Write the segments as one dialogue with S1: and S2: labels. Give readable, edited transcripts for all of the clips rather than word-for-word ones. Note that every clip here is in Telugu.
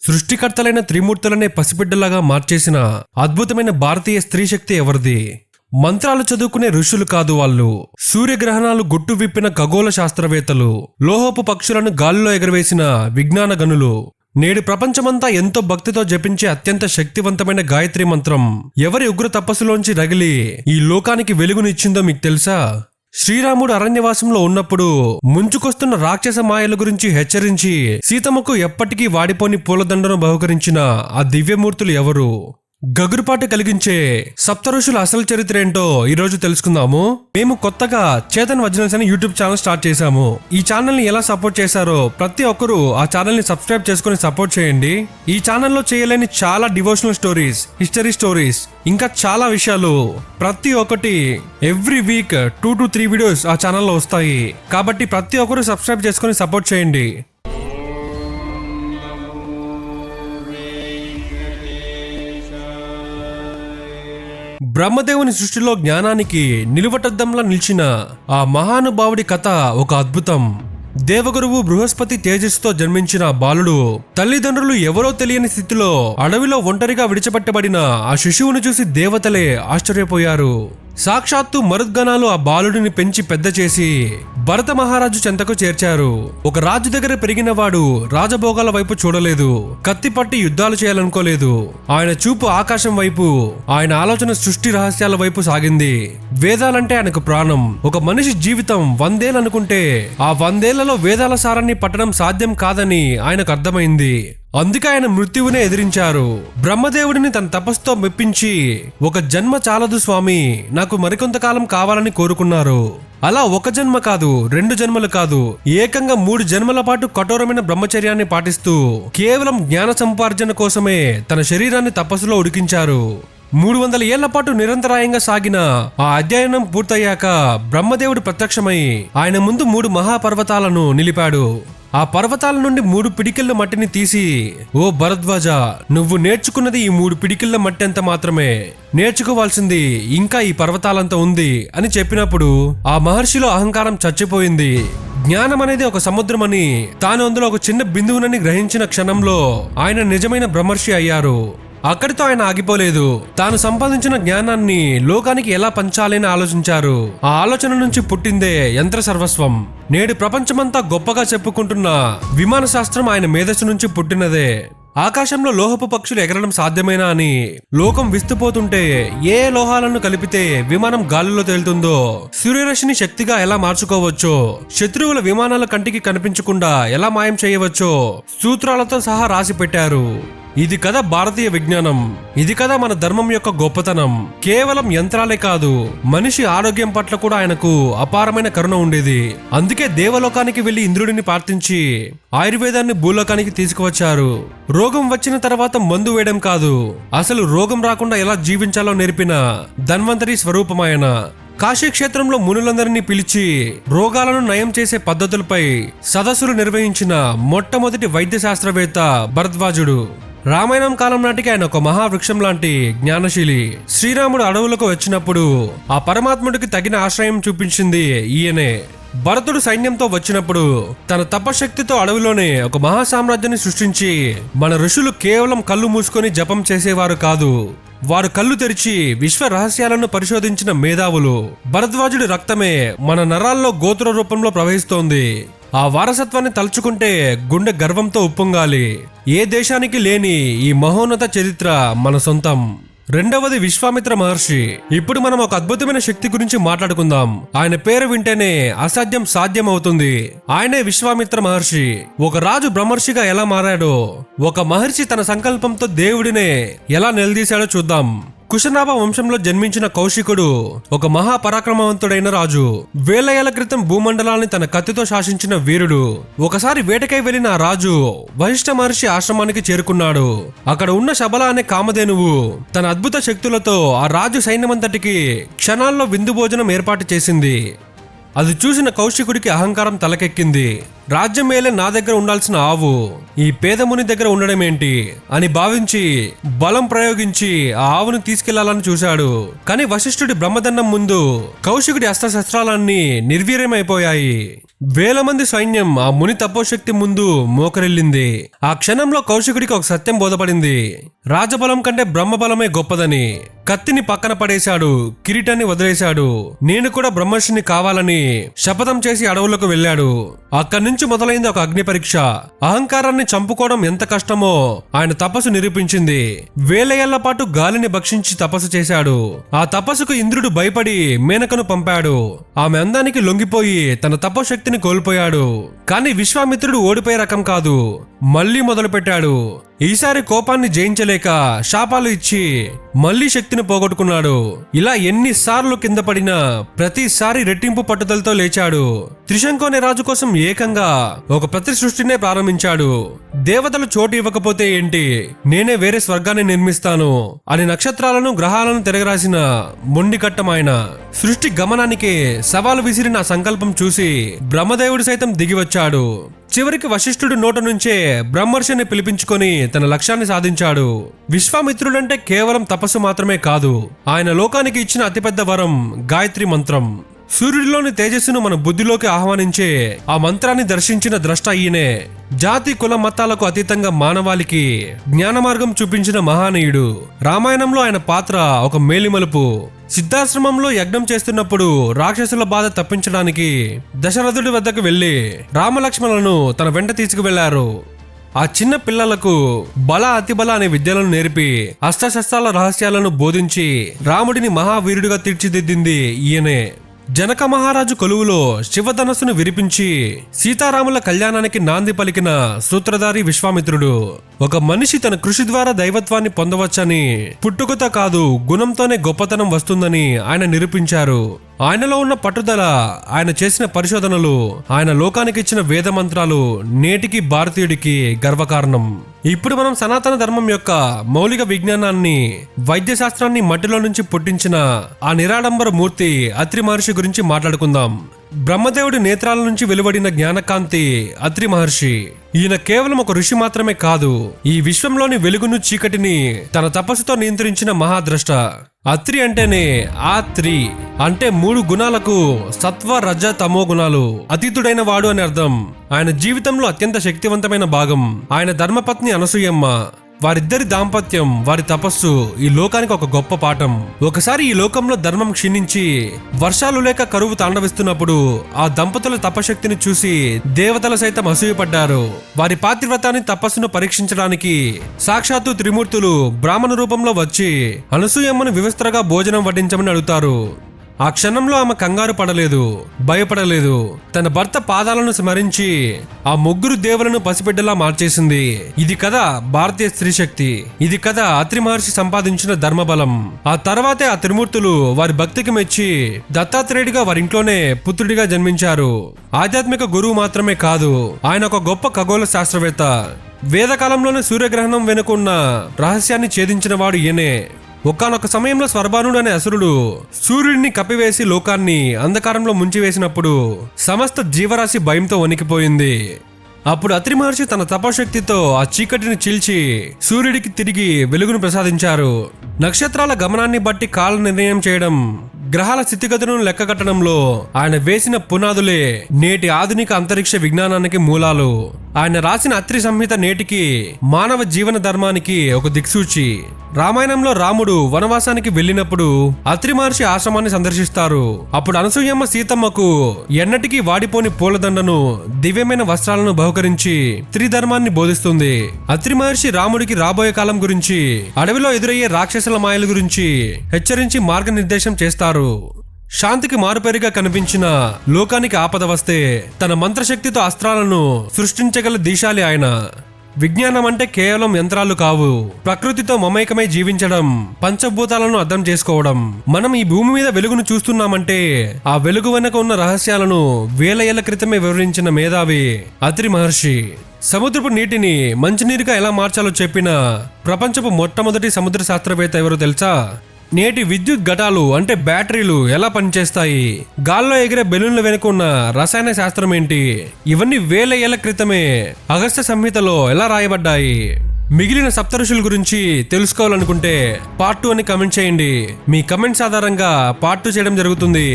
S1: సృష్టికర్తలైన త్రిమూర్తులనే పసిబిడ్డలాగా మార్చేసిన అద్భుతమైన భారతీయ స్త్రీ శక్తి ఎవరిది? మంత్రాలు చదువుకునే ఋషులు కాదు వాళ్ళు. సూర్యగ్రహణాలు గుట్టు విప్పిన ఖగోళ శాస్త్రవేత్తలు, లోహపు పక్షులను గాలిలో ఎగరవేసిన విజ్ఞాన గనులు. నేడు ప్రపంచమంతా ఎంతో భక్తితో జపించే అత్యంత శక్తివంతమైన గాయత్రి మంత్రం ఎవరి ఉగ్ర తపస్సులోంచి రగిలి ఈ లోకానికి వెలుగునిచ్చిందో మీకు తెలుసా? శ్రీరాముడు అరణ్యవాసంలో ఉన్నప్పుడు ముంచుకొస్తున్న రాక్షస మాయల గురించి హెచ్చరించి సీతమ్మకు ఎప్పటికీ వాడిపోని పూలదండను బహుకరించిన ఆ దివ్యమూర్తులు ఎవరు? గగురుపాటు కలిగించే సప్తఋషుల అసలు చరిత్ర ఏంటో ఈ రోజు తెలుసుకుందాము. మేము కొత్తగా చేతన్ వజ్రల్స్ అని యూట్యూబ్ ఛానల్ స్టార్ట్ చేశాము. ఈ ఛానల్ ని ఎలా సపోర్ట్ చేశారో ప్రతి ఒక్కరూ ఆ ఛానల్ ని సబ్స్క్రైబ్ చేసుకుని సపోర్ట్ చేయండి. ఈ ఛానల్లో చేయలేని చాలా డివోషనల్ స్టోరీస్, హిస్టరీ స్టోరీస్, ఇంకా చాలా విషయాలు ప్రతి ఒక్కటి ఎవ్రీ వీక్ 2 to 3 వీడియోస్ ఆ ఛానల్లో వస్తాయి. కాబట్టి ప్రతి ఒక్కరూ సబ్స్క్రైబ్ చేసుకుని సపోర్ట్ చేయండి. బ్రహ్మదేవుని సృష్టిలో జ్ఞానానికి నిలువటద్దంలా నిలిచిన ఆ మహానుభావుడి కథ ఒక అద్భుతం. దేవగురువు బృహస్పతి తేజస్సుతో జన్మించిన బాలుడు తల్లిదండ్రులు ఎవరో తెలియని స్థితిలో అడవిలో ఒంటరిగా విడిచిపెట్టబడిన ఆ శిశువును చూసి దేవతలే ఆశ్చర్యపోయారు. సాక్షాత్తు మరుద్గణాలు ఆ బాలుడిని పెంచి పెద్ద చేసి భరత మహారాజు చెంతకు చేర్చారు. ఒక రాజు దగ్గర పెరిగిన వాడు రాజభోగాల వైపు చూడలేదు, కత్తి పట్టి యుద్ధాలు చేయాలనుకోలేదు. ఆయన చూపు ఆకాశం వైపు, ఆయన ఆలోచన సృష్టి రహస్యాల వైపు సాగింది. వేదాలంటే ఆయనకు ప్రాణం. ఒక మనిషి జీవితం 100 ఏళ్ళు అనుకుంటే ఆ 100 ఏళ్లలో వేదాల సారాన్ని పట్టడం సాధ్యం కాదని ఆయనకు అర్థమైంది. అందుకే ఆయన మృత్యువునే ఎదిరించారు. బ్రహ్మదేవుడిని తన తపస్సుతో మెప్పించి ఒక జన్మ చాలదు స్వామి, నాకు మరికొంతకాలం కావాలని కోరుకున్నారు. అలా ఒక జన్మ కాదు, 2 జన్మలు కాదు, ఏకంగా 3 జన్మల పాటు కఠోరమైన బ్రహ్మచర్యాన్ని పాటిస్తూ కేవలం జ్ఞాన సంపార్జన కోసమే తన శరీరాన్ని తపస్సులో ఉడికించారు. 300 ఏళ్ల పాటు నిరంతరాయంగా సాగిన ఆ అధ్యయనం పూర్తయ్యాక బ్రహ్మదేవుడు ప్రత్యక్షమై ఆయన ముందు 3 మహాపర్వతాలను నిలిపాడు. ఆ పర్వతాల నుండి 3 పిడికిళ్ల మట్టిని తీసి, ఓ భరద్వాజ, నువ్వు నేర్చుకున్నది ఈ 3 పిడికిళ్ల మట్టి అంత మాత్రమే, నేర్చుకోవాల్సింది ఇంకా ఈ పర్వతాలంతా ఉంది అని చెప్పినప్పుడు ఆ మహర్షిలో అహంకారం చచ్చిపోయింది. జ్ఞానం అనేది ఒక సముద్రమని, తాను అందులో ఒక చిన్న బిందువునని గ్రహించిన క్షణంలో ఆయన నిజమైన బ్రహ్మర్షి అయ్యారు. అక్కడితో ఆయన ఆగిపోలేదు. తాను సంపాదించిన జ్ఞానాన్ని లోకానికి ఎలా పంచాలని ఆలోచించారు. ఆ ఆలోచన నుంచి పుట్టిందే యంత్ర సర్వస్వం. నేడు ప్రపంచమంతా గొప్పగా చెప్పుకుంటున్న విమాన శాస్త్రం ఆయన మేధస్సు నుంచి పుట్టినదే. ఆకాశంలో లోహపు పక్షులు ఎగరడం సాధ్యమేనా అని లోకం విస్తుపోతుంటే ఏ లోహాలను కలిపితే విమానం గాలిలో తేలుతుందో, సూర్యరశ్మిని శక్తిగా ఎలా మార్చుకోవచ్చో, శత్రువుల విమానాల కంటికి కనిపించకుండా ఎలా మాయం చేయవచ్చో సూత్రాలతో సహా రాసి పెట్టారు. ఇది కదా భారతీయ విజ్ఞానం. ఇది కదా మన ధర్మం యొక్క గొప్పతనం. కేవలం యంత్రాలే కాదు, మనిషి ఆరోగ్యం పట్ల కూడా ఆయనకు అపారమైన కరుణ ఉండేది. అందుకే దేవలోకానికి వెళ్లి ఇంద్రుడిని ప్రార్థించి ఆయుర్వేదాన్ని భూలోకానికి తీసుకువచ్చారు. రోగం వచ్చిన తర్వాత మందు వేయడం కాదు, అసలు రోగం రాకుండా ఎలా జీవించాలో నేర్పిన ధన్వంతరి స్వరూపమాయన. కాశీ క్షేత్రంలో మునులందరినీ పిలిచి రోగాలను నయం చేసే పద్ధతులపై సదస్సులు నిర్వహించిన మొట్టమొదటి వైద్య శాస్త్రవేత్త భరద్వాజుడు. రామాయణం కాలం నాటికి ఆయన ఒక మహావృక్షం లాంటి జ్ఞానశీలి. శ్రీరాముడు అడవులకు వచ్చినప్పుడు ఆ పరమాత్ముడికి తగిన ఆశ్రయం చూపించింది ఈయనే. భరతుడు సైన్యంతో వచ్చినప్పుడు తన తపశక్తితో అడవిలోనే ఒక మహా సామ్రాజ్యాన్ని సృష్టించి, మన ఋషులు కేవలం కళ్ళు మూసుకొని జపం చేసేవారు కాదు, వారు కళ్ళు తెరిచి విశ్వ రహస్యాలను పరిశోధించిన మేధావులు. భరద్వాజుడి రక్తమే మన నరాల్లో గోత్ర రూపంలో ప్రవహిస్తోంది. ఆ వారసత్వాన్ని తలుచుకుంటే గుండె గర్వంతో ఉప్పొంగాలి. ఏ దేశానికి లేని ఈ మహోన్నత చరిత్ర మన సొంతం. రెండవది విశ్వామిత్ర మహర్షి. ఇప్పుడు మనం ఒక అద్భుతమైన శక్తి గురించి మాట్లాడుకుందాం. ఆయన పేరు వింటేనే అసాధ్యం సాధ్యం అవుతుంది. ఆయనే విశ్వామిత్ర మహర్షి. ఒక రాజు బ్రహ్మర్షిగా ఎలా మారాడో, ఒక మహర్షి తన సంకల్పంతో దేవుడినే ఎలా నిలదీశాడో చూద్దాం. కుశనాభ వంశంలో జన్మించిన కౌశికుడు ఒక మహాపరాక్రమవంతుడైన రాజు. వేల ఏళ్ల క్రితం భూమండలాన్ని తన కత్తితో శాసించిన వీరుడు. ఒకసారి వేటకై వెళ్లిన ఆ రాజు వశిష్ఠ మహర్షి ఆశ్రమానికి చేరుకున్నాడు. అక్కడ ఉన్న శబల అనే కామధేనువు తన అద్భుత శక్తులతో ఆ రాజు సైన్యమంతటికి క్షణాల్లో విందు భోజనం ఏర్పాటు చేసింది. అది చూసిన కౌశికుడికి అహంకారం తలకెక్కింది. రాజ్యం మేలే నా దగ్గర ఉండాల్సిన ఆవు ఈ పేదముని దగ్గర ఉండడం ఏంటి అని భావించి బలం ప్రయోగించి ఆ ఆవును తీసుకెళ్లాలని చూశాడు. కానీ వశిష్ఠుడి బ్రహ్మదండం ముందు కౌశికుడి అస్త్రశస్త్రాలన్నీ నిర్వీర్యమైపోయాయి. వేల మంది సైన్యం ఆ ముని తపోశక్తి ముందు మోకరిల్లింది. ఆ క్షణంలో కౌశికుడికి ఒక సత్యం బోధపడింది. రాజబలం కంటే బ్రహ్మబలమే గొప్పదని. కత్తిని పక్కన పడేశాడు, కిరీటాన్ని వదిలేశాడు. నేను కూడా బ్రహ్మర్షిని కావాలని శపథం చేసి అడవులకు వెళ్ళాడు. అక్కడి నుంచి మొదలైంది ఒక అగ్ని పరీక్ష. అహంకారాన్ని చంపుకోవడం ఎంత కష్టమో ఆయన తపస్సు నిరూపించింది. వేల ఏళ్ల పాటు గాలిని భక్షించి తపస్సు చేశాడు. ఆ తపస్సుకు ఇంద్రుడు భయపడి మేనకను పంపాడు. ఆమె అందానికి లొంగిపోయి తన తపోశక్తిని కోల్పోయాడు. కానీ విశ్వామిత్రుడు ఓడిపోయే రకం కాదు. మళ్లీ మొదలు పెట్టాడు. ఈసారి కోపాన్ని జయించలేక శాపాలు ఇచ్చి మళ్లీ శక్తిని పోగొట్టుకున్నాడు. ఇలా ఎన్నిసార్లు కింద పడినా ప్రతిసారి రెట్టింపు పట్టుదలతో లేచాడు. త్రిశంకు రాజు కోసం ఏకంగా ఒక ప్రతి సృష్టినే ప్రారంభించాడు. దేవతలు చోటు ఇవ్వకపోతే ఏంటి, నేనే వేరే స్వర్గాన్ని నిర్మిస్తాను అని నక్షత్రాలను గ్రహాలను తిరగరాసిన మొండి కట్టం ఆయన. సృష్టి గమనానికి సవాలు విసిరిన సంకల్పం చూసి బ్రహ్మదేవుడు సైతం దిగివచ్చాడు. చివరికి వశిష్ఠుడి నోట నుంచే బ్రహ్మర్షిని పిలిపించుకొని తన లక్ష్యాన్ని సాధించాడు. విశ్వామిత్రుడంటే కేవలం తపస్సు మాత్రమే కాదు, ఆయన లోకానికి ఇచ్చిన అతిపెద్ద వరం గాయత్రి మంత్రం. సూర్యుడిలోని తేజస్సును మన బుద్ధిలోకి ఆహ్వానించే ఆ మంత్రాన్ని దర్శించిన ద్రష్ట ఈయనే. జాతి కుల మతాలకు అతీతంగా మానవాళికి జ్ఞాన మార్గం చూపించిన మహానీయుడు. రామాయణంలో ఆయన పాత్ర ఒక మేలిమలుపు. సిద్ధాశ్రమంలో యజ్ఞం చేస్తున్నప్పుడు రాక్షసుల బాధ తప్పించడానికి దశరథుడి వద్దకు వెళ్లి రామలక్ష్మణులను తన వెంట తీసుకువెళ్లారు. ఆ చిన్న పిల్లలకు బల అతిబల అనే విద్యలను నేర్పి అస్త్రశస్త్రాల రహస్యాలను బోధించి రాముడిని మహావీరుడిగా తీర్చిదిద్దింది ఈయనే. జనక మహారాజు కొలువులో శివధనస్సును విరిపించి సీతారాముల కళ్యాణానికి నాంది పలికిన సూత్రధారి విశ్వామిత్రుడు. ఒక మనిషి తన కృషి ద్వారా దైవత్వాన్ని పొందవచ్చని, పుట్టుకతో కాదు గుణంతోనే గొప్పతనం వస్తుందని ఆయన నిరూపించారు. ఆయనలో ఉన్న పట్టుదల, ఆయన చేసిన పరిశోధనలు, ఆయన లోకానికి ఇచ్చిన వేద మంత్రాలు నేటికి భారతీయుడికి గర్వకారణం. ఇప్పుడు మనం సనాతన ధర్మం యొక్క మౌలిక విజ్ఞానాన్ని, వైద్య శాస్త్రాన్ని మట్టిలో నుంచి పుట్టించిన ఆ నిరాడంబర మూర్తి అత్రి మహర్షి గురించి మాట్లాడుకుందాం. బ్రహ్మదేవుడి నేత్రాల నుంచి వెలువడిన జ్ఞానకాంతి అత్రి మహర్షి. ఈయన కేవలం ఒక ఋషి మాత్రమే కాదు, ఈ విశ్వంలోని వెలుగును చీకటిని తన తపస్సుతో నియంత్రించిన మహాద్రష్ట. అత్రి అంటేనే ఆత్రి అంటే 3 గుణాలకు సత్వ రజ తమో గుణాలు అతీతుడైన వాడు అని అర్థం. ఆయన జీవితంలో అత్యంత శక్తివంతమైన భాగం ఆయన ధర్మపత్ని అనసూయమ్మ. వారిద్దరి దాంపత్యం, వారి తపస్సు ఈ లోకానికి ఒక గొప్ప పాఠం. ఒకసారి ఈ లోకంలో ధర్మం క్షీణించి వర్షాలు లేక కరువు తాండవిస్తున్నప్పుడు ఆ దంపతుల తపశక్తిని చూసి దేవతలు సైతం అసూయపడ్డారు. వారి పాతివ్రతాన్ని తపస్సును పరీక్షించడానికి సాక్షాత్తు త్రిమూర్తులు బ్రాహ్మణ రూపంలో వచ్చి అనసూయమ్మను వివస్త్రగా భోజనం వడ్డించమని అడుగుతారు. ఆ క్షణంలో ఆమె కంగారు పడలేదు, భయపడలేదు. తన భర్త పాదాలను స్మరించి ఆ 3 దేవులను పసిబిడ్డలా మార్చేసింది. ఇది కదా భారతీయ స్త్రీ శక్తి. ఇది కదా అత్రి మహర్షి సంపాదించిన ధర్మబలం. ఆ తర్వాతే ఆ త్రిమూర్తులు వారి భక్తికి మెచ్చి దత్తాత్రేయుడిగా వారింట్లోనే పుత్రుడిగా జన్మించారు. ఆధ్యాత్మిక గురువు మాత్రమే కాదు, ఆయన ఒక గొప్ప ఖగోళ శాస్త్రవేత్త. వేదకాలంలోనే సూర్యగ్రహణం వెనుకున్న రహస్యాన్ని ఛేదించిన వాడు ఈయనే. ఒకానొక సమయంలో స్వర్భానుడు అనే అసురుడు సూర్యుడిని కప్పివేసి లోకాన్ని అంధకారంలో ముంచివేసినప్పుడు సమస్త జీవరాశి భయంతో వణికిపోయింది. అప్పుడు అత్రి మహర్షి తన తపశక్తితో ఆ చీకటిని చీల్చి సూర్యుడికి తిరిగి వెలుగును ప్రసాదించారు. నక్షత్రాల గమనాన్ని బట్టి కాల నిర్ణయం చేయడం, గ్రహాల స్థితిగతులను లెక్కగట్టడంలో ఆయన వేసిన పునాదులే నేటి ఆధునిక అంతరిక్ష విజ్ఞానానికి మూలాలు. ఆయన రాసిన అత్రి సంహిత నేటికి మానవ జీవన ధర్మానికి ఒక దిక్సూచి. రామాయణంలో రాముడు వనవాసానికి వెళ్ళినప్పుడు అత్రి మహర్షి ఆశ్రమాన్ని సందర్శిస్తారు. అప్పుడు అనసూయమ్మ సీతమ్మకు ఎన్నటికీ వాడిపోని పూలదండను, దివ్యమైన వస్త్రాలను బహుకరించి త్రిధర్మాన్ని బోధిస్తుంది. అత్రి మహర్షి రాముడికి రాబోయే కాలం గురించి, అడవిలో ఎదురయ్యే రాక్షసుల మాయల గురించి హెచ్చరించి మార్గనిర్దేశం చేస్తారు. శాంతికి మారుపేరుగా కనిపించిన లోకానికి ఆపద వస్తే తన మంత్రశక్తితో అస్త్రాలను సృష్టించగల దీశాలి ఆయన. విజ్ఞానం అంటే కేవలం యంత్రాలు కావు, ప్రకృతితో మమైకమై జీవించడం, పంచభూతాలను అర్థం చేసుకోవడం. మనం ఈ భూమి మీద వెలుగును చూస్తున్నామంటే ఆ వెలుగు వెనక ఉన్న రహస్యాలను వేల ఏళ్ల క్రితమే వివరించిన మేధావి అత్రి మహర్షి. సముద్రపు నీటిని మంచినీరుగా ఎలా మార్చాలో చెప్పిన ప్రపంచపు మొట్టమొదటి సముద్ర శాస్త్రవేత్త ఎవరో తెలుసా? నేటి విద్యుత్ ఘటాలు అంటే బ్యాటరీలు ఎలా పనిచేస్తాయి, గాల్లో ఎగిరే బెలూన్ల వెనుక ఉన్న రసాయన శాస్త్రం ఏంటి, ఇవన్నీ వేల ఏళ్ల క్రితమే అగస్త్య సంహితలో ఎలా రాయబడ్డాయి. మిగిలిన సప్తఋషుల గురించి తెలుసుకోవాలనుకుంటే పార్ట్ 2 అని కమెంట్ చేయండి. మీ కమెంట్స్ ఆధారంగా పార్ట్ 2 చేయడం జరుగుతుంది.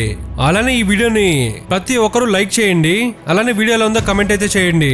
S1: అలానే ఈ వీడియోని ప్రతి ఒక్కరూ లైక్ చేయండి. అలానే వీడియోలో ఉందో కమెంట్ అయితే చేయండి.